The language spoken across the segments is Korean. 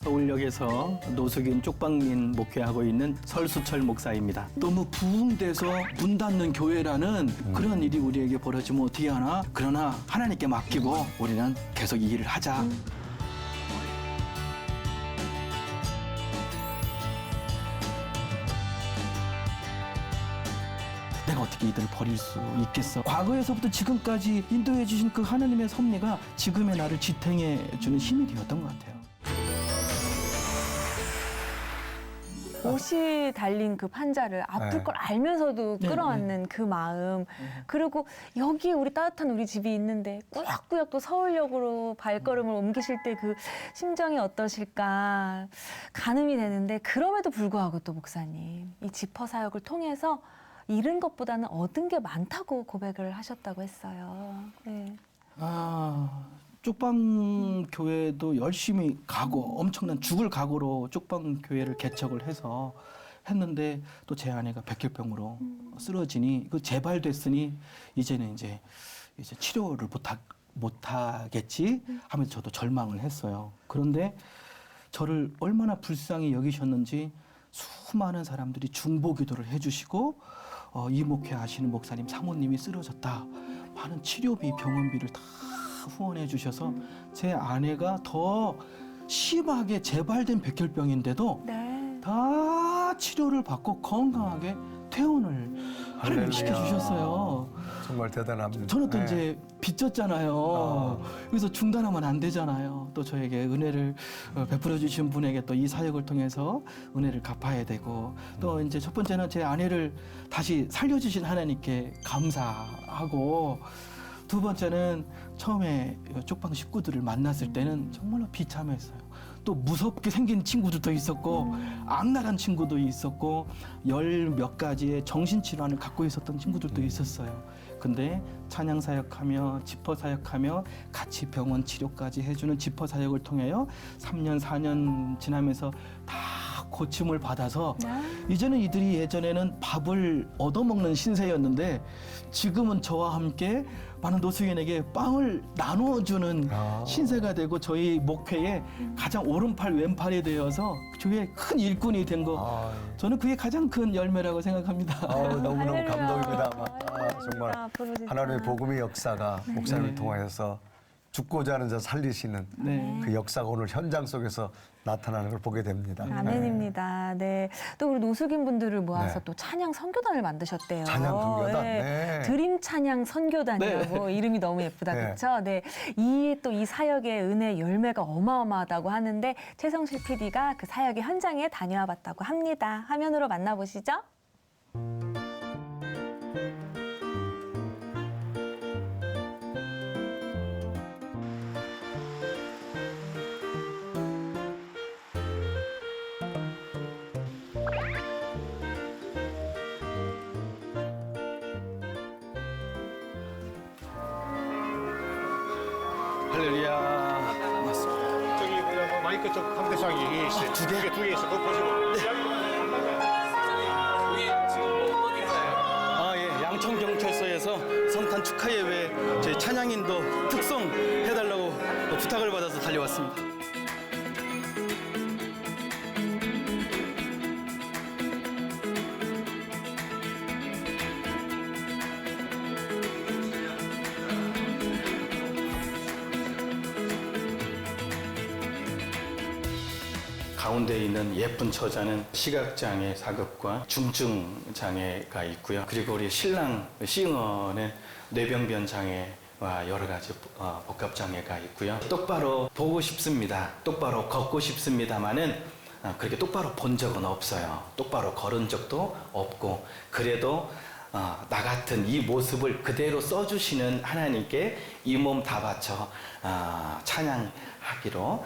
서울역에서 노숙인 쪽방민 목회하고 있는 설수철 목사입니다. 너무 부흥돼서 문 닫는 교회라는 그런 일이 우리에게 벌어지면 어떻게 하나? 그러나 하나님께 맡기고 우리는 계속 이 일을 하자. 내가 어떻게 이들을 버릴 수 있겠어? 과거에서부터 지금까지 인도해 주신 그 하나님의 섭리가 지금의 나를 지탱해 주는 힘이 되었던 것 같아요. 옷이 달린 그 판자를 아플 네. 걸 알면서도 네, 끌어안는 그 마음. 그리고 여기 우리 따뜻한 우리 집이 있는데 꾸역꾸역 또 서울역으로 발걸음을 옮기실 때 그 심정이 어떠실까 가늠이 되는데, 그럼에도 불구하고 또 목사님 이 지퍼 사역을 통해서 잃은 것보다는 얻은 게 많다고 고백을 하셨다고 했어요. 네. 쪽방 교회도 열심히 가고 엄청난 죽을 각오로 쪽방 교회를 개척을 해서 했는데 또 제 아내가 백혈병으로 쓰러지니 그 재발됐으니 이제는 이제 치료를 못하겠지 하면서 저도 절망을 했어요. 그런데 저를 얼마나 불쌍히 여기셨는지 수많은 사람들이 중보 기도를 해주시고 이 목회 하시는 목사님 사모님이 쓰러졌다. 많은 치료비 병원비를 다 후원해 주셔서 제 아내가 더 심하게 재발된 백혈병인데도 네. 다 치료를 받고 건강하게 퇴원을 하나님이 시켜주셨어요. 정말 대단합니다. 저는 또 네. 이제 빚졌잖아요. 그래서 중단하면 안 되잖아요. 또 저에게 은혜를 베풀어 주신 분에게 또 이 사역을 통해서 은혜를 갚아야 되고, 또 이제 첫 번째는 제 아내를 다시 살려주신 하나님께 감사하고, 두 번째는 처음에 쪽방 식구들을 만났을 때는 정말로 비참했어요. 또 무섭게 생긴 친구들도 있었고 악랄한 친구도 있었고 열 몇 가지의 정신질환을 갖고 있었던 친구들도 있었어요. 근데 찬양 사역하며 지퍼 사역하며 같이 병원 치료까지 해주는 지퍼 사역을 통하여 3년 4년 지나면서 다 고침을 받아서 이제는 이들이 예전에는 밥을 얻어먹는 신세였는데 지금은 저와 함께 많은 노숙인에게 빵을 나누어주는 신세가 되고 저희 목회에 가장 오른팔 왼팔이 되어서 교회의 큰 일꾼이 된 거, 저는 그게 가장 큰 열매라고 생각합니다. 너무너무 할렐루야. 감동입니다. 정말 앞으로 진짜. 하나님의 복음의 역사가 목사님을 통하여서 죽고자 하는 자 살리시는 네. 그 역사가 오늘 현장 속에서 나타나는 걸 보게 됩니다. 아멘입니다. 네. 또 우리 노숙인 분들을 모아서 네. 또 찬양 선교단을 만드셨대요. 찬양 선교단? 네. 드림 찬양 선교단이라고 이름이 너무 예쁘다. 네. 그렇죠? 네. 또 이 사역의 은혜 열매가 어마어마하다고 하는데 최성실 PD가 그 사역의 현장에 다녀와 봤다고 합니다. 화면으로 만나보시죠. 할렐루야. 맞습니다. 저기 뭐야 마이크 쪽 상대상이 있어요. 두 개 있어. 그거 보시고. 예, 양천경찰서에서 성탄 축하 예배 저희 찬양인도 특송해달라고 부탁을 받아서 달려왔습니다. 가운데 있는 예쁜 처자는 시각장애 4급과 중증장애가 있고요. 그리고 우리 신랑 싱어는 뇌병변 장애와 여러 가지 복합장애가 있고요. 똑바로 보고 싶습니다. 똑바로 걷고 싶습니다만은 그렇게 똑바로 본 적은 없어요. 똑바로 걸은 적도 없고, 그래도 나 같은 이 모습을 그대로 써주시는 하나님께 이 몸 다 바쳐 찬양하기로.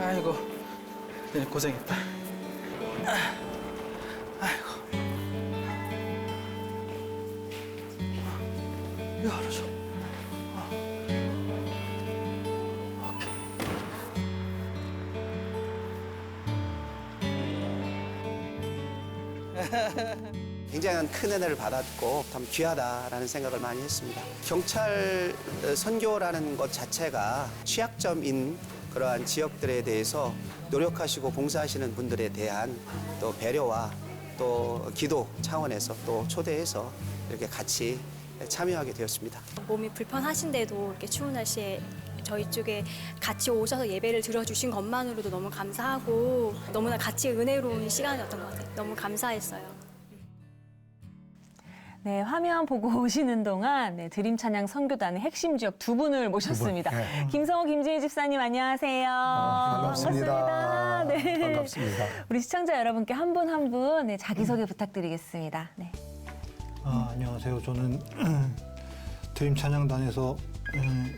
아이고, 네, 고생했다. 아이고. 알아서. 굉장히 큰 은혜를 받았고 참 귀하다라는 생각을 많이 했습니다. 경찰 선교라는 것 자체가 취약점인 그러한 지역들에 대해서 노력하시고 봉사하시는 분들에 대한 또 배려와 또 기도 차원에서 또 초대해서 이렇게 같이 참여하게 되었습니다. 몸이 불편하신데도 이렇게 추운 날씨에 저희 쪽에 같이 오셔서 예배를 들어주신 것만으로도 너무 감사하고 너무나 같이 은혜로운 시간이었던 것 같아요. 너무 감사했어요. 네, 화면 보고 오시는 동안 네, 드림 찬양 선교단의 핵심 지역 두 분을 모셨습니다. 네. 김성호, 김진희 집사님 안녕하세요. 반갑습니다. 네. 반갑습니다. 우리 시청자 여러분께 한 분 한 분 네, 자기소개 부탁드리겠습니다. 네. 안녕하세요. 저는 드림 찬양단에서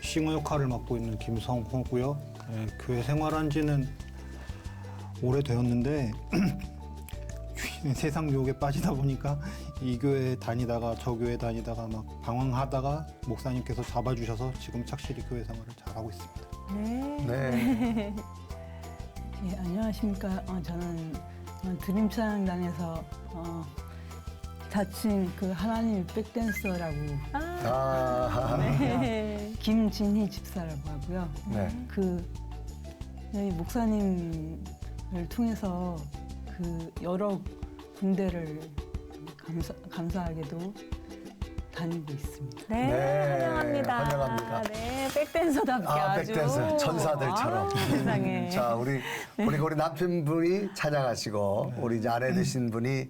싱어 역할을 맡고 있는 김성호고요. 교회 생활한 지는 오래되었는데 세상 유혹에 빠지다 보니까 이 교회 다니다가 저 교회 다니다가 막 방황하다가 목사님께서 잡아주셔서 지금 착실히 교회 생활을 잘하고 있습니다. 네. 네. 예, 안녕하십니까. 저는 드림 찬양단에서 자칭 그 하나님 백댄서라고 네. 김진희 집사라고 하고요. 네. 그 저희 목사님을 통해서 그 여러 군대를 감사하게도 다니고 있습니다. 네, 네, 환영합니다. 환영합니다. 네, 백댄서답게 아주. 백댄서 천사들처럼. 세상에. 자, 우리 남편분이 찬양하시고 우리 이제 아내 되신 분이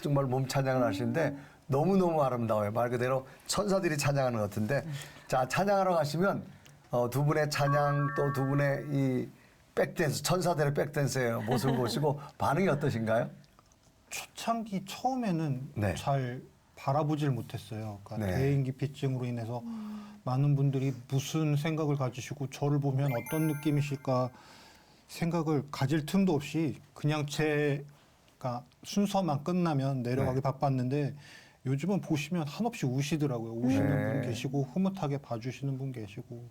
정말 몸 찬양을 하시는데 너무너무 아름다워요. 말 그대로 천사들이 찬양하는 것 같은데 자, 찬양하러 가시면 두 분의 찬양 또 두 분의 이 백댄스, 천사들의 백댄스의 모습을 보시고 반응이 어떠신가요? 초창기 처음에는 네. 잘 바라보질 못했어요. 그러니까 네. 대인기피증으로 인해서 많은 분들이 무슨 생각을 가지시고 저를 보면 어떤 느낌이실까 생각을 가질 틈도 없이 그냥 제가 순서만 끝나면 내려가기 네. 바빴는데 요즘은 보시면 한없이 우시더라고요. 우시는 네. 분 계시고 흐뭇하게 봐주시는 분 계시고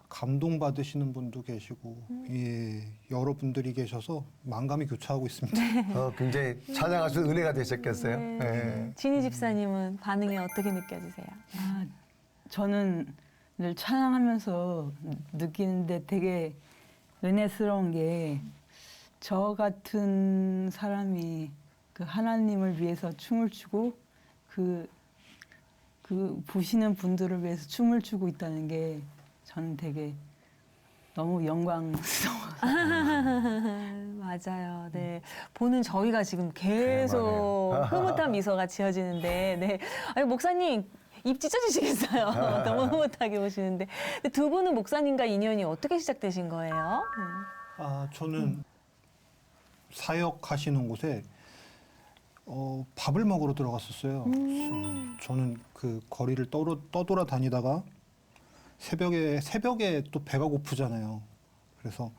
감동받으시는 분도 계시고 예, 여러분들이 계셔서 만감이 교차하고 있습니다. 굉장히 찬양하시면 은혜가 되셨겠어요. 네. 진희 집사님은 반응이 어떻게 느껴지세요? 저는 늘 찬양하면서 느끼는데 되게 은혜스러운 게 저 같은 사람이 그 하나님을 위해서 춤을 추고 그 보시는 분들을 위해서 춤을 추고 있다는 게 저는 되게 너무 영광스러워요. 맞아요. 네. 보는 저희가 지금 계속 흐뭇한 미소가 지어지는데, 네. 아니, 목사님, 입 찢어지시겠어요. 너무 흐뭇하게 보시는데. 근데 두 분은 목사님과 인연이 어떻게 시작되신 거예요? 저는 사역하시는 곳에 밥을 먹으러 들어갔었어요. 저는 그 거리를 떠돌아 다니다가 새벽에 또 배가 고프잖아요. 그래서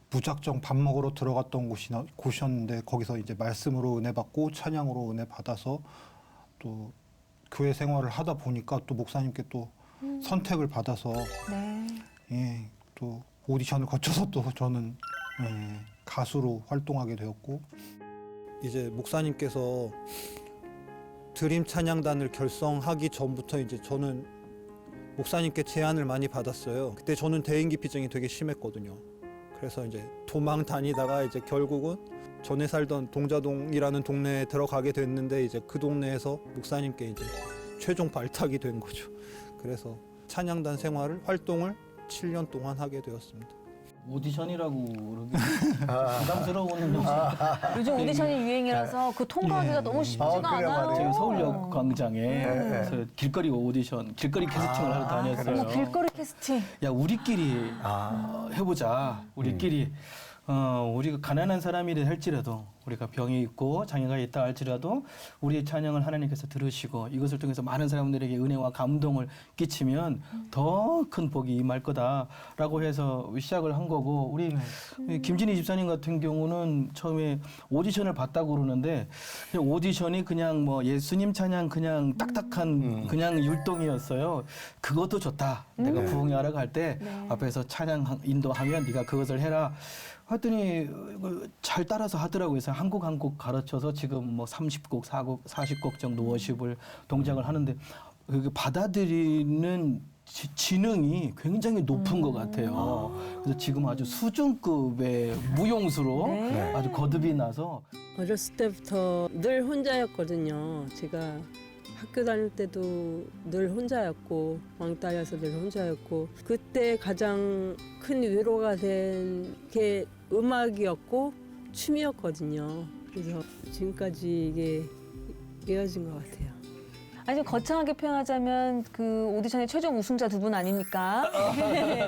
무작정 밥 먹으러 들어갔던 곳이었는데 거기서 이제 말씀으로 은혜 받고 찬양으로 은혜 받아서 또 교회 생활을 하다 보니까 또 목사님께 또 선택을 받아서 네. 예, 또 오디션을 거쳐서 또 저는 예, 가수로 활동하게 되었고 이제 목사님께서 드림 찬양단을 결성하기 전부터 이제 저는 목사님께 제안을 많이 받았어요. 그때 저는 대인기피증이 되게 심했거든요. 그래서 이제 도망 다니다가 이제 결국은 전에 살던 동자동이라는 동네에 들어가게 됐는데 이제 그 동네에서 목사님께 이제 최종 발탁이 된 거죠. 그래서 찬양단 활동을 7년 동안 하게 되었습니다. 오디션이라고 그러기 부담스러운 요즘 오디션이 유행이라서 그 통과하기가 너무 쉽지가 그래요, 않아요. 맞아요. 저희 서울역 광장에 그래서 길거리 오디션, 길거리 캐스팅을 하러 다녔어요. 어머, 길거리 캐스팅. 야, 우리끼리 해보자. 우리끼리 우리가 가난한 사람이라 할지라도 우리가 병이 있고 장애가 있다 할지라도 우리의 찬양을 하나님께서 들으시고 이것을 통해서 많은 사람들에게 은혜와 감동을 끼치면 더 큰 복이 임할 거다라고 해서 시작을 한 거고 우리 김진희 집사님 같은 경우는 처음에 오디션을 봤다고 그러는데 그냥 오디션이 그냥 뭐 예수님 찬양 그냥 딱딱한 그냥 율동이었어요. 그것도 좋다. 내가 부흥회하러 갈 때 앞에서 찬양 인도하면 네가 그것을 해라. 하더니 잘 따라서 하더라고요. 그래서 한 곡 가르쳐서 지금 뭐 30곡, 40곡 정도 워십을 동작을 하는데 그 받아들이는 지능이 굉장히 높은 것 같아요. 그래서 지금 아주 수준급의 무용수로 아주 거듭이 나서 어렸을 때부터 늘 혼자였거든요. 제가 학교 다닐 때도 늘 혼자였고 왕따여서 늘 혼자였고 그때 가장 큰 위로가 된 게 음악이었고 춤이었거든요. 그래서 지금까지 이게 이어진 것 같아요. 아니 좀 거창하게 표현하자면 그 오디션의 최종 우승자 두 분 아닙니까?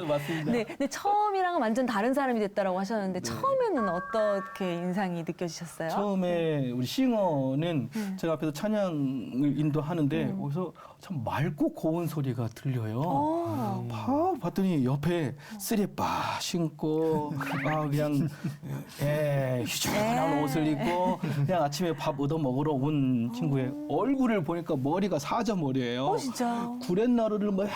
맞습니다. 네, 근데 처음이랑은 완전 다른 사람이 됐다라고 하셨는데 처음에는 어떻게 인상이 느껴지셨어요? 처음에 우리 싱어는 제가 앞에서 찬양을 인도하는데 거기서 참 맑고 고운 소리가 들려요. 막 봤더니 옆에 쓰레빠 신고 그냥 휴전한 옷을 입고 그냥 아침에 밥 얻어 먹으러 온 친구의 얼굴을 보니까 머리가 사자머리예요. 진짜. 구렛나루를 막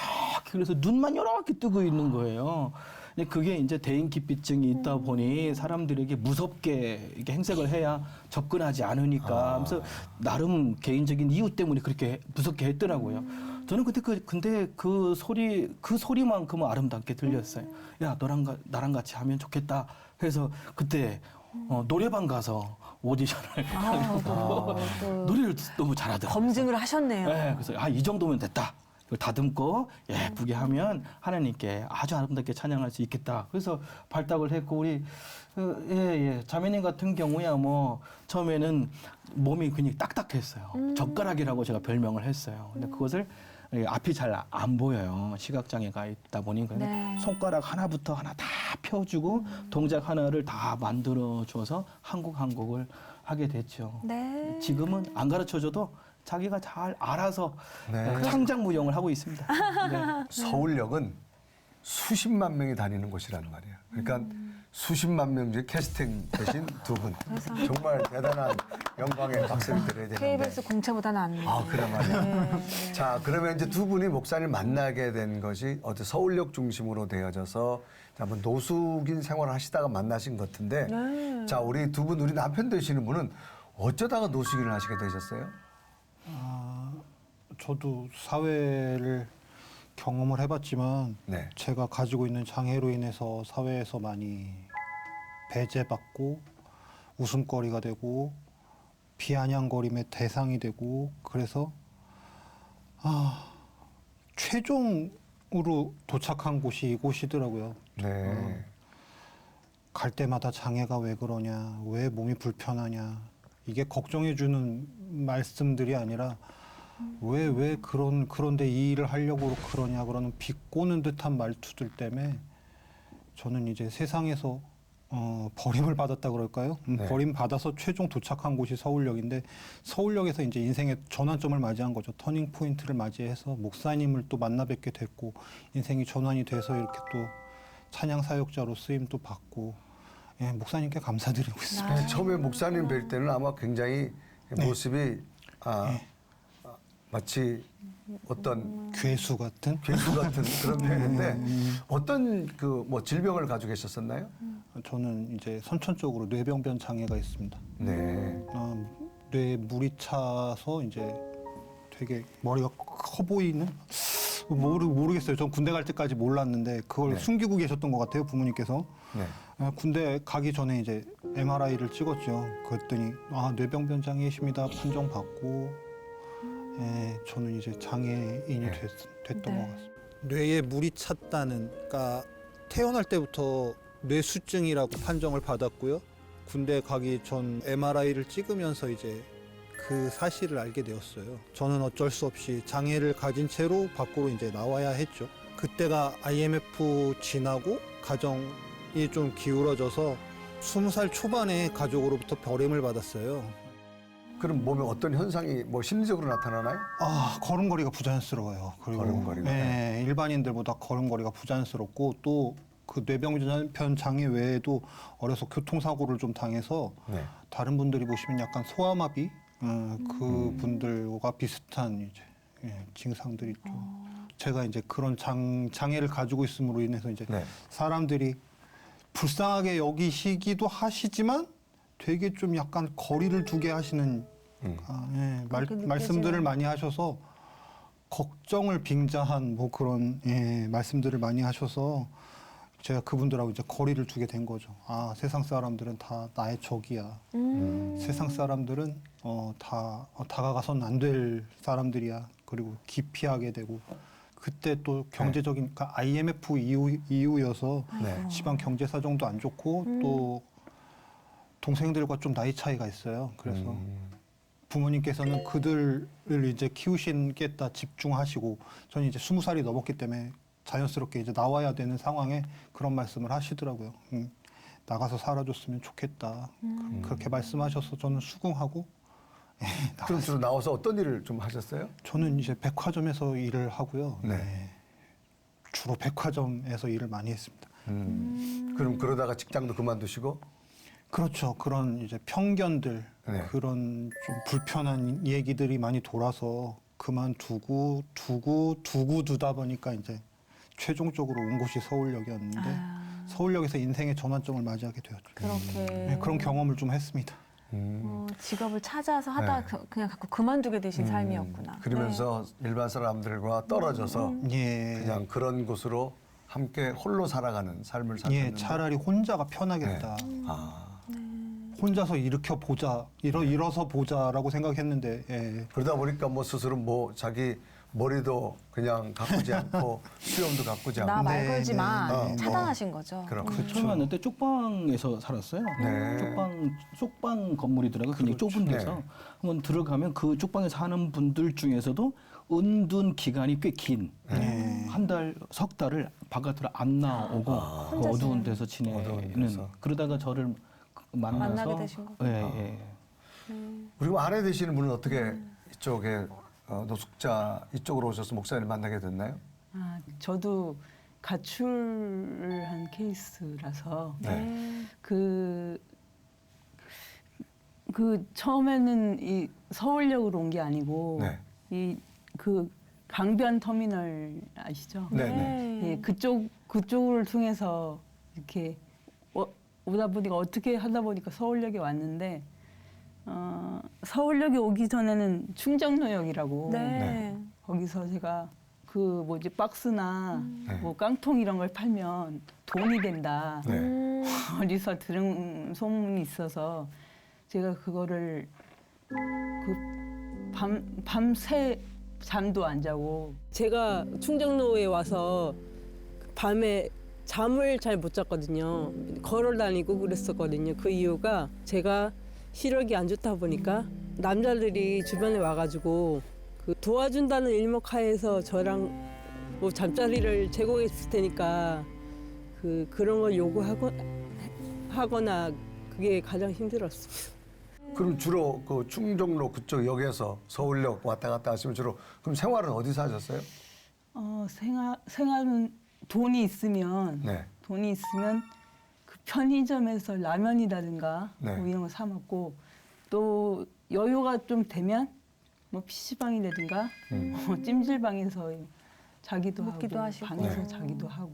그래서 눈만 이렇게 뜨고 있는 거예요. 근데 그게 이제 대인기피증이 있다 보니 사람들에게 무섭게 이렇게 행색을 해야 접근하지 않으니까. 그래서 나름 개인적인 이유 때문에 그렇게 무섭게 했더라고요. 저는 근데 그 소리만큼은 아름답게 들렸어요. 야, 나랑 같이 하면 좋겠다. 해서 그때 노래방 가서 오디션을 노래를 너무 잘하더라고요. 검증을 하셨네요. 네, 그래서 이 정도면 됐다. 이걸 다듬고 예쁘게 하면 하나님께 아주 아름답게 찬양할 수 있겠다. 그래서 발탁을 했고 우리 자매님 같은 경우야 뭐 처음에는 몸이 굉장히 딱딱했어요. 젓가락이라고 제가 별명을 했어요. 근데 그것을 앞이 잘 안 보여요. 시각장애가 있다 보니 네. 손가락 하나부터 하나 다 펴주고 동작 하나를 다 만들어줘서 한 곡 한 곡을 하게 됐죠. 네. 지금은 안 가르쳐줘도 자기가 잘 알아서 네. 창작무용을 하고 있습니다. 네. 서울역은 수십만 명이 다니는 곳이라는 말이에요. 그러니까 수십만 명 중에 캐스팅 되신 두 분. 정말 대단한 영광의 박수를 드려야 되는데. KBS 공채보다 낫네. 그래 말이야. 자, 그러면 이제 두 분이 목사님 만나게 된 것이 어디 서울역 중심으로 되어져서 한번 노숙인 생활을 하시다가 만나신 것 같은데. 자, 우리 두 분, 우리 남편 되시는 분은 어쩌다가 노숙인을 하시게 되셨어요? 저도 사회를 경험을 해봤지만 네. 제가 가지고 있는 장애로 인해서 사회에서 많이 배제받고 웃음거리가 되고 비아냥거림의 대상이 되고 그래서 최종으로 도착한 곳이 이곳이더라고요. 네. 갈 때마다 장애가 왜 그러냐, 왜 몸이 불편하냐 이게 걱정해주는 말씀들이 아니라 왜 그런데 이 일을 하려고 그러냐 그러는 비꼬는 듯한 말투들 때문에 저는 이제 세상에서 버림을 받았다 그럴까요? 네. 버림받아서 최종 도착한 곳이 서울역인데 서울역에서 이제 인생의 전환점을 맞이한 거죠. 터닝 포인트를 맞이해서 목사님을 또 만나 뵙게 됐고 인생이 전환이 돼서 이렇게 또 찬양 사역자로 쓰임도 받고 목사님께 감사드리고 있습니다. 네, 처음에 목사님 뵐 때는 아마 굉장히 모습이 마치 어떤 괴수 같은? 괴수 같은 그런 편인데 어떤 그 뭐 질병을 가지고 계셨었나요? 저는 이제 선천적으로 뇌병변 장애가 있습니다. 네. 뇌에 물이 차서 이제 되게 머리가 커 보이는? 모르겠어요. 전 군대 갈 때까지 몰랐는데 그걸 네. 숨기고 계셨던 것 같아요, 부모님께서. 네. 군대 가기 전에 이제 MRI를 찍었죠. 그랬더니 뇌병변 장애이십니다. 판정 받고 저는 이제 장애인이 됐던 것 같습니다. 뇌에 물이 찼다는, 그러니까 태어날 때부터 뇌수증이라고 판정을 받았고요. 군대 가기 전 MRI를 찍으면서 이제 그 사실을 알게 되었어요. 저는 어쩔 수 없이 장애를 가진 채로 밖으로 이제 나와야 했죠. 그때가 IMF 지나고 가정이 좀 기울어져서 20살 초반에 가족으로부터 버림을 받았어요. 그럼 몸에 어떤 현상이 뭐 심리적으로 나타나나요? 아, 걸음걸이가 부자연스러워요. 그리고 걸음걸이가? 네, 일반인들보다 걸음걸이가 부자연스럽고 또 그 뇌병변 장애 외에도 어려서 교통사고를 좀 당해서 네. 다른 분들이 보시면 약간 소아마비 그 분들과 비슷한 이제 증상들이 있죠. 제가 이제 그런 장애를 가지고 있음으로 인해서 이제 네. 사람들이 불쌍하게 여기시기도 하시지만 되게 좀 약간 거리를 두게 하시는 그렇게 말씀들을 느껴지네요. 많이 하셔서 걱정을 빙자한 뭐 그런 말씀들을 많이 하셔서 제가 그분들하고 이제 거리를 두게 된 거죠. 아, 세상 사람들은 다 나의 적이야. 세상 사람들은 다 다가가선 안 될 사람들이야. 그리고 기피하게 되고 그때 또 경제적인 그러니까 IMF 이후여서 네. 집안 경제 사정도 안 좋고 또 동생들과 좀 나이 차이가 있어요. 그래서 부모님께서는 그들을 이제 키우시겠다 집중하시고 저는 이제 20살이 넘었기 때문에 자연스럽게 이제 나와야 되는 상황에 그런 말씀을 하시더라고요. 나가서 살아줬으면 좋겠다. 그렇게 말씀하셔서 저는 수긍하고 그럼 주로 나와서 어떤 일을 좀 하셨어요? 저는 이제 백화점에서 일을 하고요. 네. 주로 백화점에서 일을 많이 했습니다. 그럼 그러다가 직장도 그만두시고? 그렇죠. 그런 이제 편견들, 네. 그런 좀 불편한 얘기들이 많이 돌아서 그만두고 두다 보니까 이제 최종적으로 온 곳이 서울역이었는데 서울역에서 인생의 전환점을 맞이하게 되었죠. 그렇게 네, 그런 경험을 좀 했습니다. 직업을 찾아서 하다 네. 그냥 갖고 그만두게 되신 삶이었구나. 그러면서 일반 사람들과 떨어져서 예, 그냥 그런 곳으로 함께 홀로 살아가는 삶을 사셨는데 예, 차라리 혼자가 편하겠다. 아, 혼자서 일어서 보자라고 생각했는데, 예. 그러다 보니까 뭐 스스로 뭐 자기 머리도 그냥 가꾸지 않고 수염도 가꾸지 나 않고 말 네, 걸지 마. 네. 차단하신 거죠. 그럼 처음에 왔는데 쪽방에서 살았어요. 네. 쪽방 건물이더라고요. 굉장히 좁은 데서. 네. 한번 들어가면 그 쪽방에 사는 분들 중에서도 은둔 기간이 꽤 긴. 한 달, 석 달을 바깥으로 안 나오고 그 혼자서. 어두운 데서 지내는. 어두운 데서. 그러다가 저를 만나서 만나게 되신 거구나. 예. 그리고 아내 되시는 분은 어떻게 이쪽에 노숙자 이쪽으로 오셔서 목사님을 만나게 됐나요? 아, 저도 가출을 한 케이스라서 네. 그 처음에는 이 서울역으로 온 게 아니고 네. 이 그 강변 터미널 아시죠? 네. 예, 그쪽을 통해서 이렇게 오다 보니까 어떻게 하다 보니까 서울역에 왔는데 서울역에 오기 전에는 충정로역이라고 네. 거기서 제가 그 박스나 네. 뭐 깡통 이런 걸 팔면 돈이 된다. 네. 어디서 들은 소문이 있어서 제가 그거를 밤새 잠도 안 자고 제가 충정로에 와서 밤에 잠을 잘 못 잤거든요. 걸어 다니고 그랬었거든요. 그 이유가 제가 시력이 안 좋다 보니까 남자들이 주변에 와가지고 그 도와준다는 일목하에서 저랑 뭐 잠자리를 제공했을 테니까 그런 걸 요구하거나 그게 가장 힘들었습니다. 그럼 주로 그 충정로 그쪽 역에서 서울역 왔다 갔다 하시면 주로 그럼 생활은 어디서 하셨어요? 생활은 돈이 있으면 네. 그 편의점에서 라면이라든가 네. 뭐 이런 거 사 먹고 또 여유가 좀 되면 뭐 PC방이라든가 찜질방에서 자기도 먹기도 하고 하시고. 방에서 네. 자기도 하고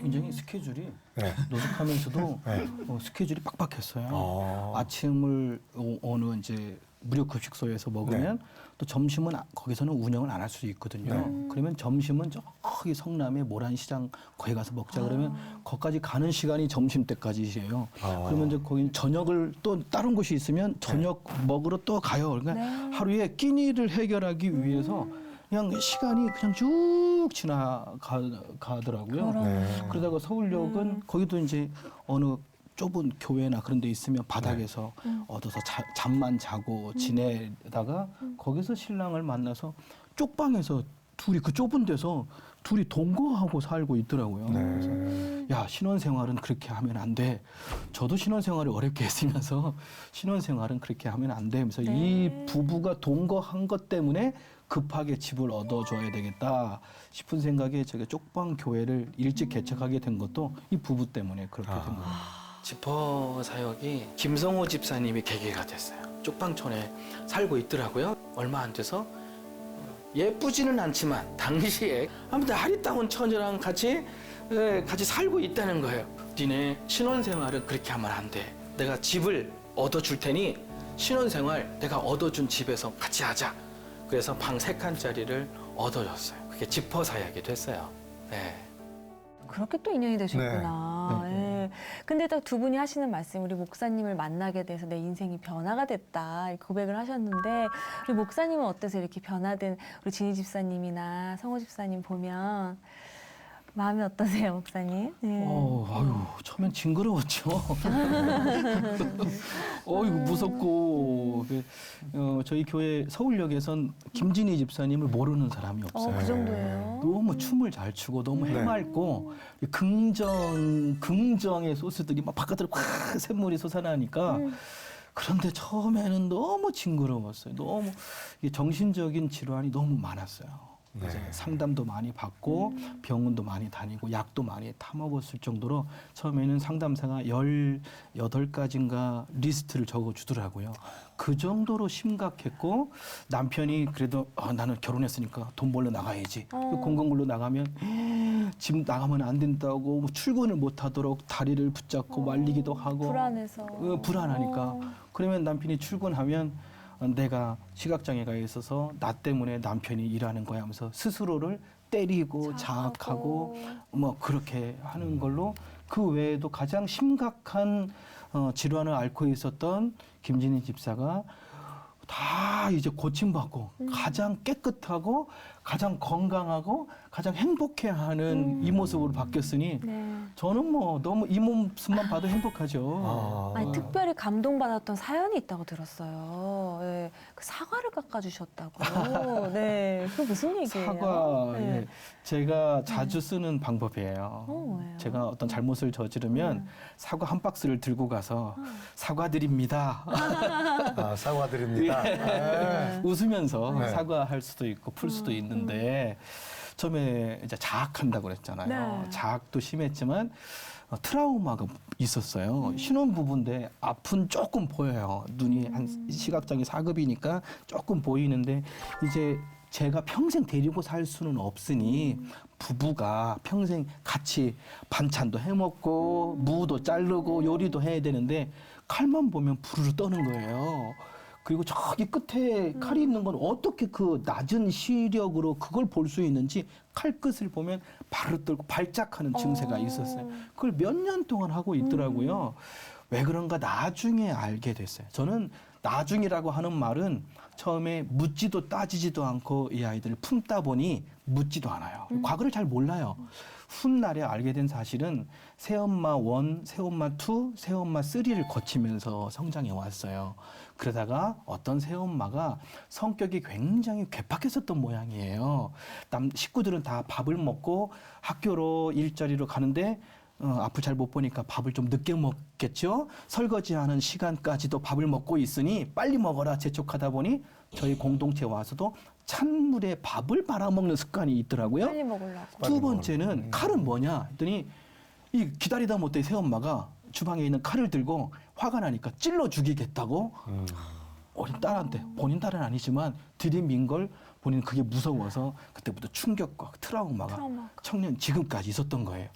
굉장히 스케줄이 네. 노숙하면서도 네. 스케줄이 빡빡했어요. 아. 아침을 어느 이제 무료 급식소에서 먹으면 또 점심은 거기서는 운영을 안 할 수 있거든요. 그러면 점심은 저기 성남의 모란시장 거기 가서 먹자 그러면 거기까지 가는 시간이 점심 때까지예요. 그러면 이제 거기 저녁을 또 다른 곳이 있으면 저녁 먹으러 또 가요. 그러니까 하루에 끼니를 해결하기 위해서 그냥 시간이 그냥 쭉 지나가더라고요. 그러다가 서울역은 거기도 이제 어느 좁은 교회나 그런 데 있으면 바닥에서 얻어서 잠만 자고 지내다가 거기서 신랑을 만나서 쪽방에서 둘이 그 좁은 데서 둘이 동거하고 살고 있더라고요. 그래서 야, 신혼생활은 그렇게 하면 안 돼. 저도 신혼생활을 어렵게 했으면서 신혼생활은 그렇게 하면 안 돼. 그래서 이 부부가 동거한 것 때문에 급하게 집을 얻어줘야 되겠다 싶은 생각에 제가 쪽방 교회를 일찍 개척하게 된 것도 이 부부 때문에 그렇게 된 거예요. 지퍼 사역이 김성호 집사님이 계기가 됐어요. 쪽방촌에 살고 있더라고요. 얼마 안 돼서 예쁘지는 않지만 당시에 아무튼 하리따운 처녀랑 같이 살고 있다는 거예요. 니네 신혼생활은 그렇게 하면 안 돼. 내가 집을 얻어줄 테니 신혼생활 내가 얻어준 집에서 같이 하자. 그래서 방 3칸짜리를 얻어줬어요. 그게 지퍼 사역이 됐어요. 네. 그렇게 또 인연이 되셨구나. 예. 근데 딱 두 분이 하시는 말씀, 우리 목사님을 만나게 돼서 내 인생이 변화가 됐다 이렇게 고백을 하셨는데, 우리 목사님은 어떠세요? 이렇게 변화된 우리 진희 집사님이나 성호 집사님 보면 마음이 어떠세요, 목사님? 네. 아유, 처음엔 징그러웠죠. 이거 무섭고. 저희 교회 서울역에선 김진희 집사님을 모르는 사람이 없어요. 그 정도예요? 너무 춤을 잘 추고 너무 해맑고 긍정의 소스들이 막 바깥으로 꽉 샘물이 솟아나니까 그런데 처음에는 너무 징그러웠어요. 너무 이게 정신적인 질환이 너무 많았어요. 이제 상담도 많이 받고 병원도 많이 다니고 약도 많이 타먹었을 정도로 처음에는 상담사가 18가지인가 리스트를 적어주더라고요. 그 정도로 심각했고 남편이 그래도 나는 결혼했으니까 돈 벌러 나가야지. 공공물로 나가면 집 나가면 안 된다고 뭐 출근을 못하도록 다리를 붙잡고 말리기도 하고 불안해서. 불안하니까. 그러면 남편이 출근하면 내가 시각장애가 있어서 나 때문에 남편이 일하는 거야 하면서 스스로를 때리고 자학하고 뭐 그렇게 하는 걸로, 그 외에도 가장 심각한 질환을 앓고 있었던 김진희 집사가 다 이제 고침받고 가장 깨끗하고 가장 건강하고 가장 행복해하는 이 모습으로 바뀌었으니 저는 뭐 너무 이 모습만 봐도 행복하죠. 아니, 특별히 감동받았던 사연이 있다고 들었어요. 예, 그 사과를 깎아주셨다고. 네, 그게 무슨 얘기예요? 사과, 네. 예, 제가 자주 쓰는 방법이에요. 뭐예요? 제가 어떤 잘못을 저지르면 사과 한 박스를 들고 가서 사과드립니다. 사과드립니다. 웃으면서 네. 사과할 수도 있고 풀 수도 있는데 처음에 이제 자학한다고 그랬잖아요. 네. 자학도 심했지만 트라우마가 있었어요. 신혼부부인데 앞은 조금 보여요. 눈이 한 시각장애 4급이니까 조금 보이는데 이제 제가 평생 데리고 살 수는 없으니 부부가 평생 같이 반찬도 해먹고 무도 자르고 요리도 해야 되는데 칼만 보면 부르르 떠는 거예요. 그리고 저기 끝에 칼이 있는 건 어떻게 그 낮은 시력으로 그걸 볼 수 있는지 칼끝을 보면 바로 떨고 발작하는 증세가 있었어요. 그걸 몇 년 동안 하고 있더라고요. 왜 그런가 나중에 알게 됐어요. 저는 나중이라고 하는 말은 처음에 묻지도 따지지도 않고 이 아이들을 품다 보니 묻지도 않아요. 과거를 잘 몰라요. 훗날에 알게 된 사실은 새엄마 1, 새엄마 2, 새엄마 3를 거치면서 성장해 왔어요. 그러다가 어떤 새엄마가 성격이 굉장히 괴팍했었던 모양이에요. 식구들은 다 밥을 먹고 학교로 일자리로 가는데 앞을 잘 못 보니까 밥을 좀 늦게 먹겠죠. 설거지하는 시간까지도 밥을 먹고 있으니 빨리 먹어라 재촉하다 보니 저희 공동체에 와서도 찬물에 밥을 말아먹는 습관이 있더라고요. 빨리 먹으려고. 두 번째는 칼은 뭐냐 했더니 이 기다리다 못해 새엄마가 주방에 있는 칼을 들고 화가 나니까 찔러 죽이겠다고 어린 딸한테, 본인 딸은 아니지만 들이민 걸 본인은 그게 무서워서 그때부터 충격과 트라우마가 청년 지금까지 있었던 거예요.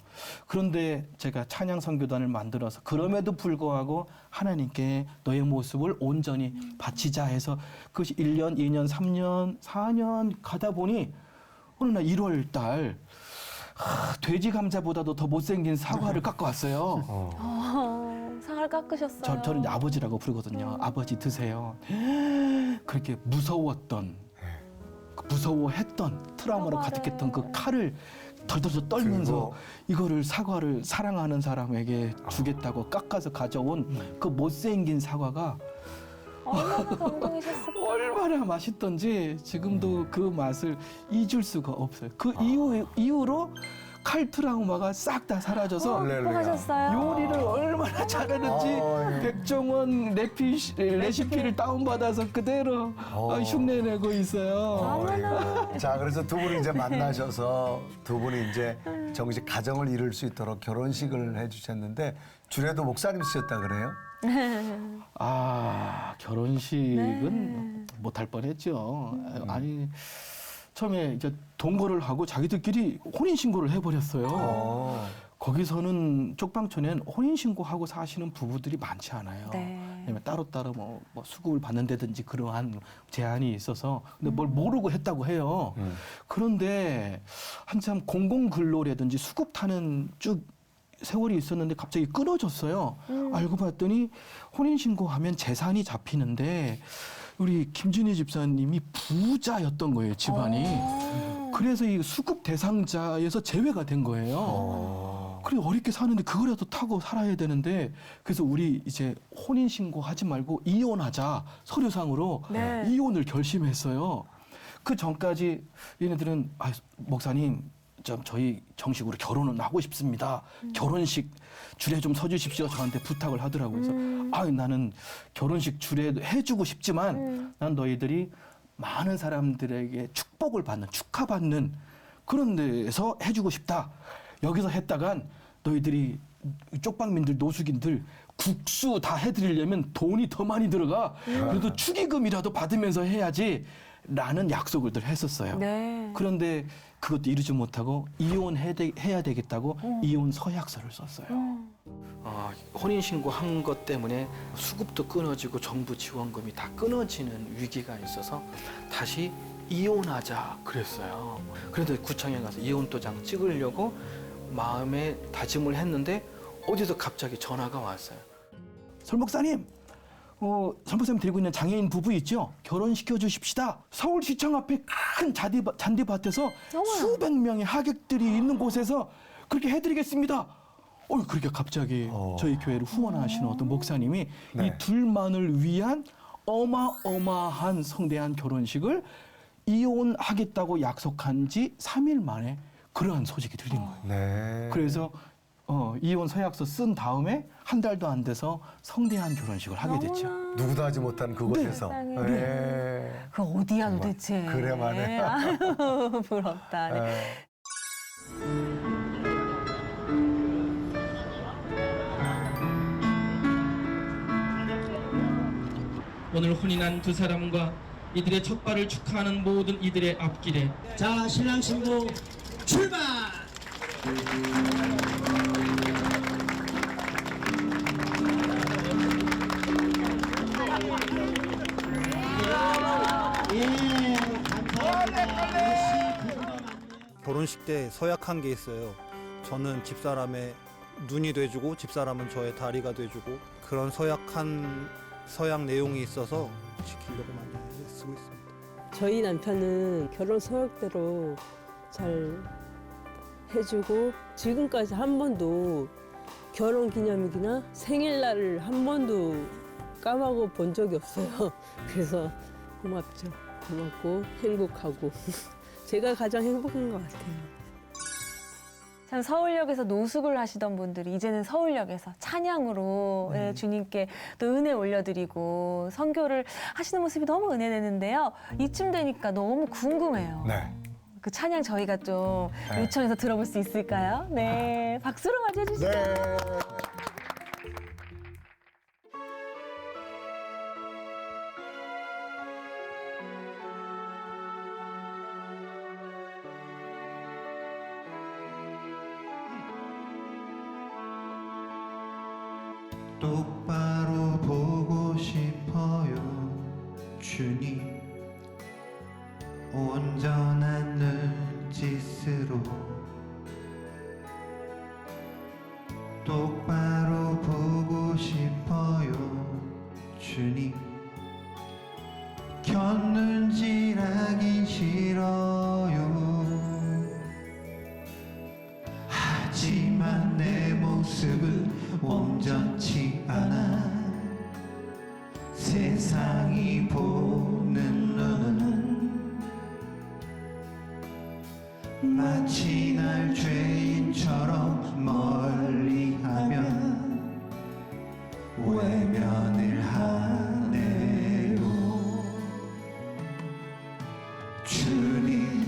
그런데 제가 찬양 선교단을 만들어서 그럼에도 불구하고 하나님께 너의 모습을 온전히 바치자 해서 그것이 1년, 2년, 3년, 4년 가다 보니 어느 날 1월 달 돼지 감자보다도 더 못생긴 사과를 깎아왔어요. 사과를 깎으셨어요. 저는 이제 아버지라고 부르거든요. 아버지 드세요. 그렇게 무서워했던 트라우마로 가득했던 그 칼을 덜덜덜 떨면서 이거를 사과를 사랑하는 사람에게 주겠다고 깎아서 가져온 그 못생긴 사과가 얼마나 감동이셨을까. 얼마나 맛있던지 지금도 그 맛을 잊을 수가 없어요. 그 이후로 칼트라우마가 싹 다 사라져서 행복하셨어요? 요리를 얼마나 잘하는지 백종원 레시피를 다운받아서 그대로 흉내내고 있어요. 자, 그래서 두 분이 이제 만나셔서 두 분이 이제 정식 가정을 이룰 수 있도록 결혼식을 해주셨는데 주례도 목사님이셨다 그래요? 아, 결혼식은 못할 뻔했죠. 아니, 처음에 이제 동거를 하고 자기들끼리 혼인신고를 해버렸어요. 거기서는 쪽방촌엔 혼인신고하고 사시는 부부들이 많지 않아요. 네. 왜냐면 따로따로 뭐 수급을 받는다든지 그러한 제한이 있어서 근데 뭘 모르고 했다고 해요. 그런데 한참 공공근로라든지 수급 타는 쭉 세월이 있었는데 갑자기 끊어졌어요. 알고 봤더니 혼인신고하면 재산이 잡히는데 우리 김준희 집사님이 부자였던 거예요, 집안이. 그래서 이 수급 대상자에서 제외가 된 거예요. 그래 어렵게 사는데 그거라도 타고 살아야 되는데 그래서 우리 이제 혼인신고 하지 말고 이혼하자 서류상으로 네. 이혼을 결심했어요. 그 전까지 얘네들은 목사님 좀 저희 정식으로 결혼은 하고 싶습니다. 결혼식 주례 좀 서주십시오. 저한테 부탁을 하더라고요. 그래서 나는 결혼식 주례 해주고 싶지만 난 너희들이 많은 사람들에게 축복을 받는 축하받는 그런 데서 해주고 싶다. 여기서 했다간 너희들이 쪽방민들 노숙인들 국수 다 해드리려면 돈이 더 많이 들어가. 그래도 축의금이라도 받으면서 해야지. 라는 약속을 늘 했었어요. 네. 그런데 그것도 이루지 못하고 이혼해야 되겠다고 이혼 서약서를 썼어요. 혼인신고 한 것 때문에 수급도 끊어지고 정부 지원금이 다 끊어지는 위기가 있어서 다시 이혼하자 그랬어요. 그래도 구청에 가서 이혼도장 찍으려고 마음에 다짐을 했는데 어디서 갑자기 전화가 왔어요. 설 목사님, 설 목사님 데리고 있는 장애인 부부 있죠? 결혼시켜 주십시다. 서울시청 앞에 큰 잔디밭에서 수백 명의 하객들이 있는 곳에서 그렇게 해드리겠습니다. 그렇게 갑자기 저희 교회를 후원하시는 어떤 목사님이 이 둘만을 위한 어마어마한 성대한 결혼식을 이혼하겠다고 약속한 지 3일 만에 그러한 소식이 들린 거예요. 네. 그래서 이혼 서약서 쓴 다음에 한 달도 안 돼서 성대한 결혼식을 하게 됐죠. 누구도 하지 못한 그곳에서. 세상에. 네. 그 어디야 도대체. 그래만 해. 아유, 부럽다. 네. 네. 오늘 혼인한 두 사람과 이들의 첫 발을 축하하는 모든 이들의 앞길에 자, 신랑 신부 출발! 예, 감사합니다. 결혼식 때 서약한 게 있어요. 저는 집사람의 눈이 돼주고 집사람은 저의 다리가 돼주고 그런 서약 내용이 있어서 지키려고 많이 쓰고 있습니다. 저희 남편은 결혼 서약대로 잘 해주고 지금까지 한 번도 결혼 기념일이나 생일날을 한 번도 까먹어 본 적이 없어요. 그래서 고맙죠. 고맙고 행복하고 제가 가장 행복한 것 같아요. 참 서울역에서 노숙을 하시던 분들이 이제는 서울역에서 찬양으로 주님께 또 은혜 올려드리고 선교를 하시는 모습이 너무 은혜되는데요. 이쯤 되니까 너무 궁금해요. 네. 그 찬양 저희가 좀 요청해서 들어볼 수 있을까요? 네, 박수로 맞이해 주시죠. 네. 똑바로 보고 싶어요 주님 온전한 눈짓으로 똑바로 보고 싶어요 주님 곁눈질하기 싫어요 하지만 내 모습은 온전치 않아 세상이 보는 눈은 마치 날 죄인처럼 멀리하면 외면을 하네요. 주님,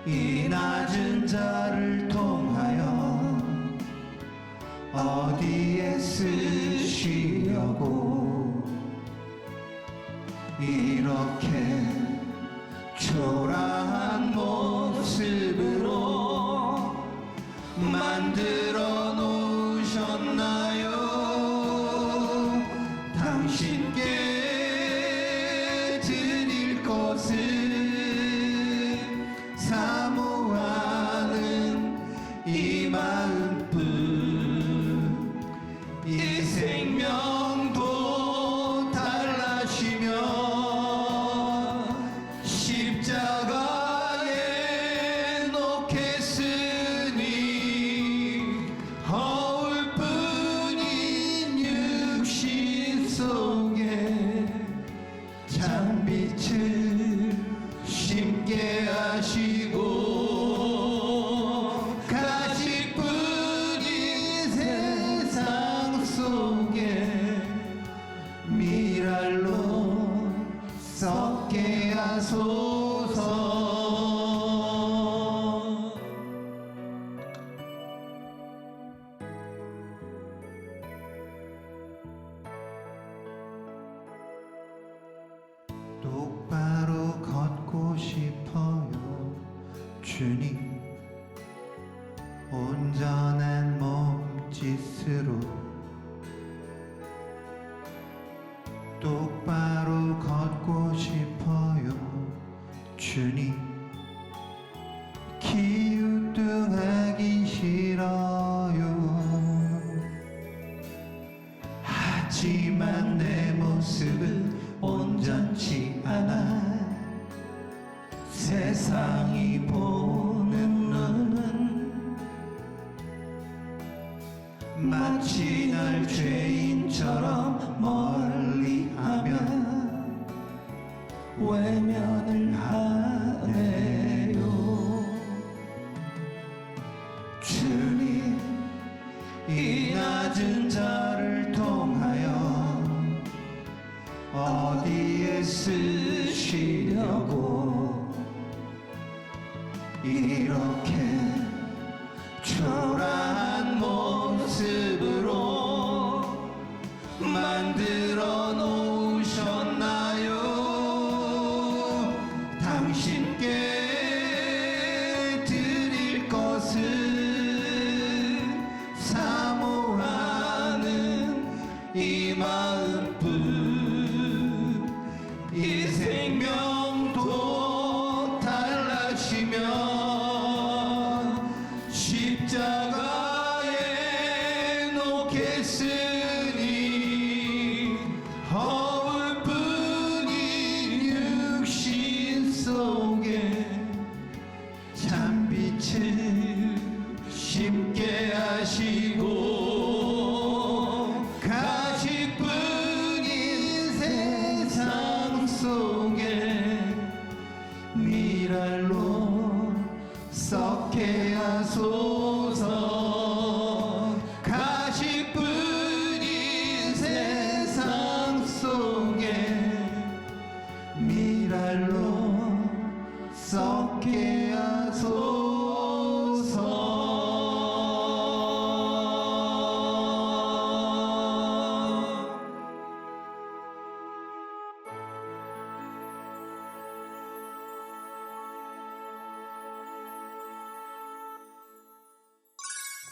이 낮은 자를 통하여 어디에 쓰시려고 이렇게 초라한 모습으로 만들어 놓으셨나요? 당신께 드릴 것은 사모하는 이 마음뿐. 이 생명도 달라시며 십자가에 놓겠으니 허울 뿐인 육신 속에 찬빛을 심게 하시고 가시뿐인 세상 속에 미랄로 썩게 하소서. 똑바로 걷고 싶어요 주님. 온전한 몸짓으로 똑바로 걷고 싶어요 주님. 기우뚱하기 싫어요. 하지만 내 모습은 온전치 않아. 세상이 보는 눈은 마치 날 죄인처럼 멀리하면 외면을 하네요. 주님, 이 낮은 자를 통하여 어디에 쓰시려고 이렇게 초라한 모습으로 만들어 놓으셨나요? 당신께 드릴 것은 사모하는 이 마음뿐. 이 생명도 달라시며 십자가에 놓겠으니 허울 뿐인 육신 속에 찬빛을 심게 하시고 가시뿐인 세상 속에 미랄로 썩게 하소서. 가시뿐인 세상 속에 미랄로 썩게 하소서.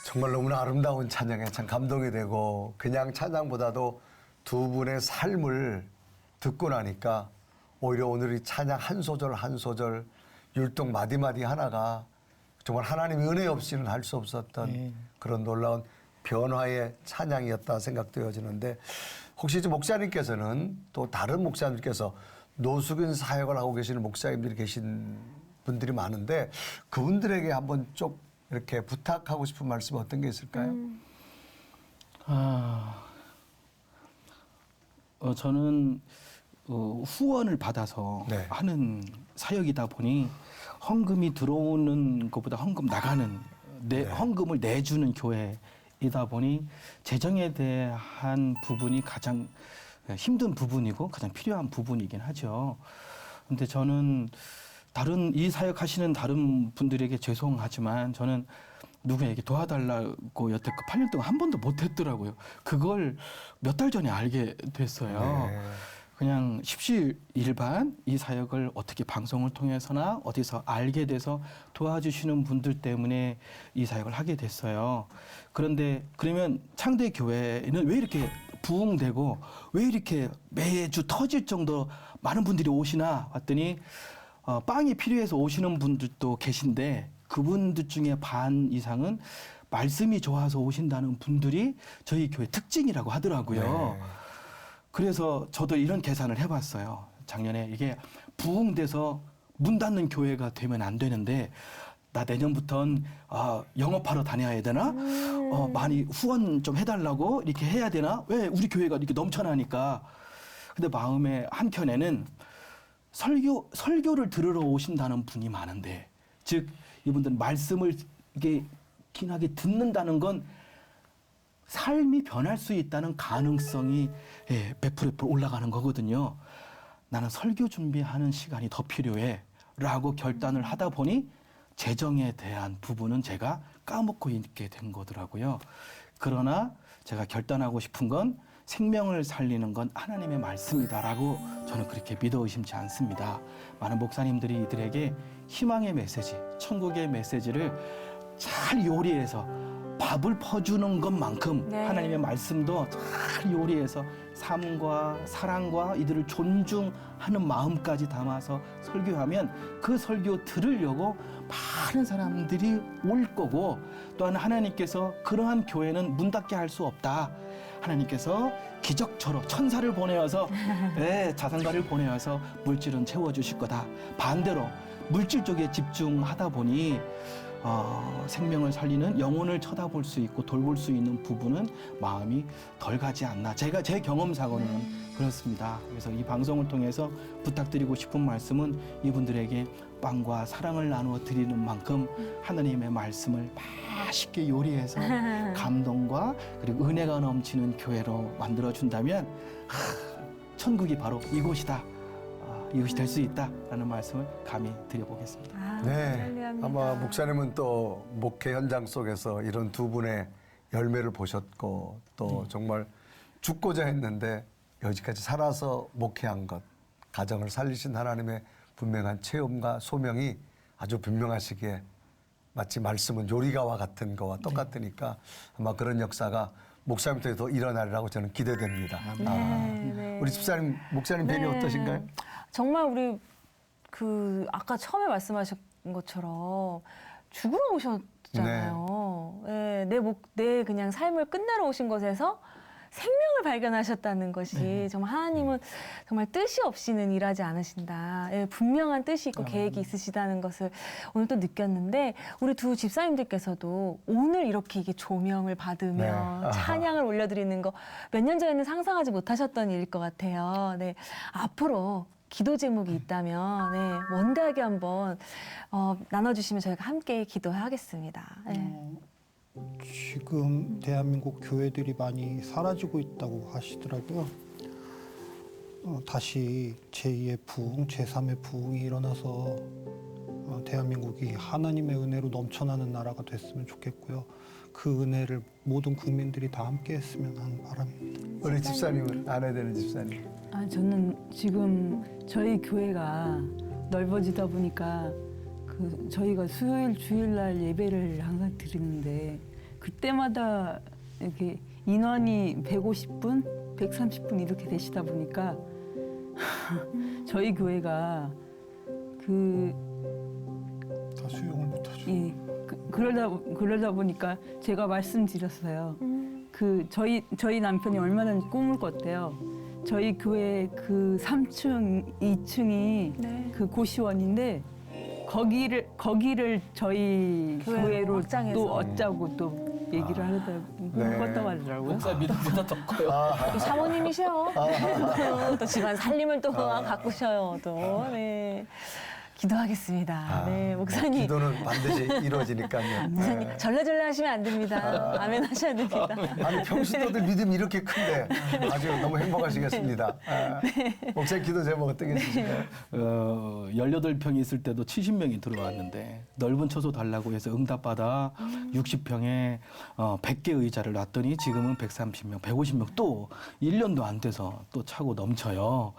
정말 너무나 아름다운 찬양에 참 감동이 되고, 그냥 찬양보다도 두 분의 삶을 듣고 나니까 오히려 오늘 이 찬양 한 소절 한 소절 율동 마디마디 하나가 정말 하나님의 은혜 없이는 할 수 없었던 그런 놀라운 변화의 찬양이었다 생각되어지는데, 혹시 이제 목사님께서는 또 다른 목사님께서 노숙인 사역을 하고 계시는 목사님들이 계신 분들이 많은데, 그분들에게 한번 쭉 이렇게 부탁하고 싶은 말씀 어떤 게 있을까요? 저는 후원을 받아서 네. 하는 사역이다 보니 헌금이 들어오는 것보다 헌금 나가는 헌금을 내주는 교회이다 보니 재정에 대한 부분이 가장 힘든 부분이고 가장 필요한 부분이긴 하죠. 근데 저는 이 사역하시는 다른 분들에게 죄송하지만 저는 누구에게 도와달라고 여태껏 8년 동안 한 번도 못했더라고요. 그걸 몇 달 전에 알게 됐어요. 네. 그냥 십시일반 이 사역을 어떻게 방송을 통해서나 어디서 알게 돼서 도와주시는 분들 때문에 이 사역을 하게 됐어요. 그런데 그러면 창대교회는 왜 이렇게 부흥되고 왜 이렇게 매주 터질 정도로 많은 분들이 오시나 봤더니 빵이 필요해서 오시는 분들도 계신데 그분들 중에 반 이상은 말씀이 좋아서 오신다는 분들이 저희 교회 특징이라고 하더라고요. 네. 그래서 저도 이런 계산을 해봤어요. 작년에 이게 부흥돼서 문 닫는 교회가 되면 안 되는데 나 내년부터는 영업하러 다녀야 되나? 많이 후원 좀 해달라고 이렇게 해야 되나? 왜 우리 교회가 이렇게 넘쳐나니까. 근데 마음의 한켠에는 설교를 들으러 오신다는 분이 많은데, 즉 이분들은 말씀을 이게 긴하게 듣는다는 건 삶이 변할 수 있다는 가능성이 100% 올라가는 거거든요. 나는 설교 준비하는 시간이 더 필요해 라고 결단을 하다 보니 재정에 대한 부분은 제가 까먹고 있게 된 거더라고요. 그러나 제가 결단하고 싶은 건 생명을 살리는 건 하나님의 말씀이다라고 저는 그렇게 믿어 의심치 않습니다. 많은 목사님들이 이들에게 희망의 메시지, 천국의 메시지를 잘 요리해서 밥을 퍼주는 것만큼 하나님의 말씀도 잘 요리해서 삶과 사랑과 이들을 존중하는 마음까지 담아서 설교하면 그 설교 들으려고 많은 사람들이 올 거고, 또한 하나님께서 그러한 교회는 문 닫게 할 수 없다. 하나님께서 기적처럼 천사를 보내어서 자산가를 보내어서 물질은 채워주실 거다. 반대로 물질 쪽에 집중하다 보니 생명을 살리는 영혼을 쳐다볼 수 있고 돌볼 수 있는 부분은 마음이 덜 가지 않나. 제 경험사고는 그렇습니다. 그래서 이 방송을 통해서 부탁드리고 싶은 말씀은 이분들에게 빵과 사랑을 나누어 드리는 만큼 하나님의 말씀을 맛있게 요리해서 감동과 그리고 은혜가 넘치는 교회로 만들어준다면 천국이 바로 이곳이다. 이것이 될 수 있다라는 말씀을 감히 드려보겠습니다. 네, 아마 목사님은 또 목회 현장 속에서 이런 두 분의 열매를 보셨고 또 정말 죽고자 했는데 여기까지 살아서 목회한 것, 가정을 살리신 하나님의 분명한 체험과 소명이 아주 분명하시기에 마치 말씀은 요리가와 같은 거와 똑같으니까 아마 그런 역사가 목사님 통해 더 일어나리라고 저는 기대됩니다. 우리 집사님, 목사님 뵈니 어떠신가요? 정말 우리 아까 처음에 말씀하신 것처럼 죽으러 오셨잖아요. 내 그냥 삶을 끝내러 오신 것에서 생명을 발견하셨다는 것이 정말 하나님은 정말 뜻이 없이는 일하지 않으신다. 분명한 뜻이 있고 계획이 있으시다는 것을 오늘 또 느꼈는데, 우리 두 집사님들께서도 오늘 이렇게 이게 조명을 받으며 찬양을 올려드리는 거 몇 년 전에는 상상하지 못하셨던 일일 것 같아요. 앞으로 기도 제목이 있다면 원대하게 한번 나눠주시면 저희가 함께 기도하겠습니다. 지금 대한민국 교회들이 많이 사라지고 있다고 하시더라고요. 다시 제2의 부흥, 제3의 부흥이 일어나서 대한민국이 하나님의 은혜로 넘쳐나는 나라가 됐으면 좋겠고요. 그 은혜를 모든 국민들이 다 함께 했으면 하는 바람입니다. 우리 집사님은, 아내 되는 집사님. 저는 지금 저희 교회가 넓어지다 보니까 저희가 수요일, 주일날 예배를 항상 드리는데 그때마다 이렇게 인원이 150분, 130분 이렇게 되시다 보니까 저희 교회가 다 수용을 못하죠. 그러다 보니까 제가 말씀드렸어요. 저희 남편이 얼마나 꿈을 꿨대요. 저희 교회 3층, 2층이 그 고시원인데 거기를 저희 교회로 또 얻자고 또 얘기를 하더라고요. 네. 컸다고 하더라고요. 목사 믿음보다 더 커요. 또 사모님이셔. 또 집안 살림을 또 가꾸셔요. 또 네. 기도하겠습니다. 네, 목사님. 기도는 반드시 이루어지니까요. 목사님 절레절레 하시면 안 됩니다. 아멘 하셔야 됩니다. 아니 평신도들 믿음이 이렇게 큰데 아주 너무 행복하시겠습니다. 목사님 기도 제목 어떻게 있으신가요? 18평이 있을 때도 70명이 들어왔는데 넓은 처소 달라고 해서 응답받아 60평에 100개 의자를 놨더니 지금은 130명, 150명 또 1년도 안 돼서 또 차고 넘쳐요.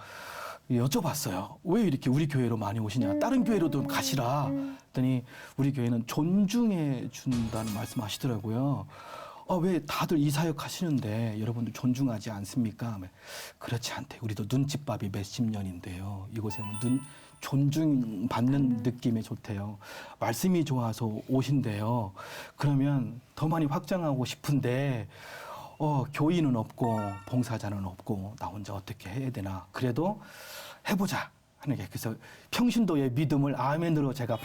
여쭤봤어요. 왜 이렇게 우리 교회로 많이 오시냐? 다른 교회로도 가시라. 했더니 우리 교회는 존중해 준다는 말씀하시더라고요. 왜 다들 이 사역 하시는데 여러분들 존중하지 않습니까? 그렇지 않대. 우리도 눈칫밥이 몇십 년인데요. 이곳에 오면 존중받는 느낌이 좋대요. 말씀이 좋아서 오신대요. 그러면 더 많이 확장하고 싶은데 교인은 없고 봉사자는 없고 나 혼자 어떻게 해야 되나. 그래도 해보자 하는 게 그래서 평신도의 믿음을 아멘으로 제가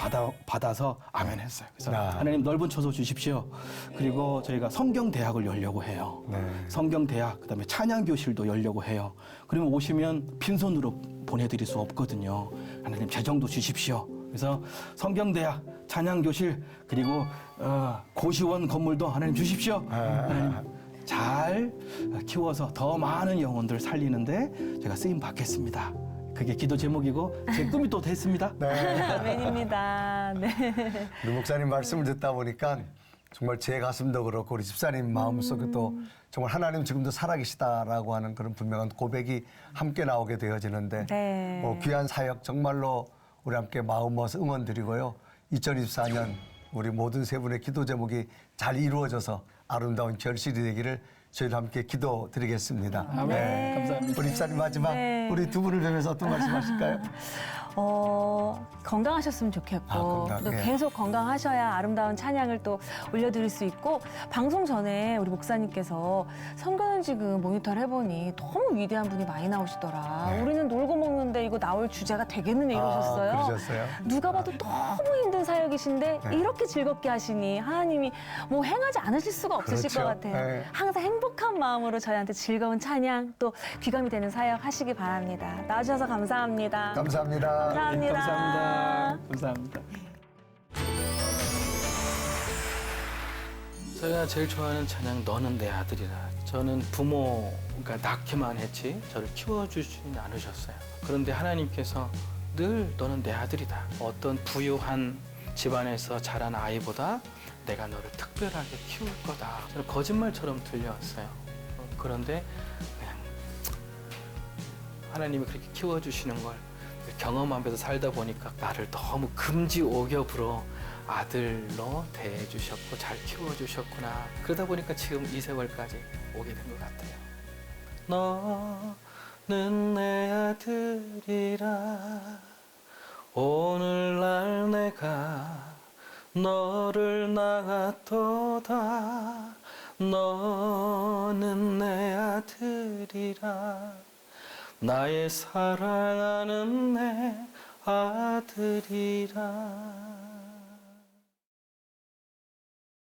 받아서 아멘 했어요. 그래서 하나님 넓은 처소 주십시오. 그리고 저희가 성경대학을 열려고 해요. 성경대학 그다음에 찬양교실도 열려고 해요. 그러면 오시면 빈손으로 보내드릴 수 없거든요. 하나님 재정도 주십시오. 그래서 성경대학, 찬양교실 그리고 고시원 건물도 하나님 주십시오. 하나님 잘 키워서 더 많은 영혼들 살리는데 제가 쓰임 받겠습니다. 그게 기도 제목이고 제 꿈이 또 됐습니다. 아멘입니다. 네. 우리 목사님 말씀을 듣다 보니까 정말 제 가슴도 그렇고 우리 집사님 마음속에 또 정말 하나님 지금도 살아계시다라고 하는 그런 분명한 고백이 함께 나오게 되어지는데 네. 귀한 사역 정말로 우리 함께 마음 모아서 응원드리고요. 2024년 우리 모든 세 분의 기도 제목이 잘 이루어져서 아름다운 결실이 되기를 저희도 함께 기도드리겠습니다. 아멘. 감사합니다. 우리 집사님 마지막 우리 두 분을 뵈면서 어떤 말씀하실까요? 건강하셨으면 좋겠고 또 예. 계속 건강하셔야 아름다운 찬양을 또 올려드릴 수 있고 방송 전에 우리 목사님께서 선교는 지금 모니터를 해보니 너무 위대한 분이 많이 나오시더라. 우리는 놀고 먹는데 이거 나올 주제가 되겠느냐 이러셨어요. 그러셨어요? 누가 봐도 너무 힘든 사역이신데 이렇게 즐겁게 하시니 하나님이 뭐 행하지 않으실 수가 없으실 그렇죠. 것 같아요. 네. 항상 행복한 마음으로 저희한테 즐거운 찬양 또 귀감이 되는 사역 하시기 바랍니다. 나와주셔서 감사합니다. 감사합니다. 감사합니다. 감사합니다. 제가 제일 좋아하는 찬양 너는 내 아들이라. 저는 부모가 낳기만 했지 저를 키워주시지 않으셨어요. 그런데 하나님께서 늘 너는 내 아들이다. 어떤 부유한 집안에서 자란 아이보다 내가 너를 특별하게 키울 거다. 저는 거짓말처럼 들려왔어요. 그런데 그냥 하나님이 그렇게 키워주시는 걸 경험하면서 살다 보니까 나를 너무 금지옥엽으로 아들로 대해주셨고 잘 키워주셨구나. 그러다 보니까 지금 이 세월까지 오게 된 것 같아요. 너는 내 아들이라 오늘날 내가 너를 낳았도다. 너는 내 아들이라 나의 사랑하는 내 아들이라.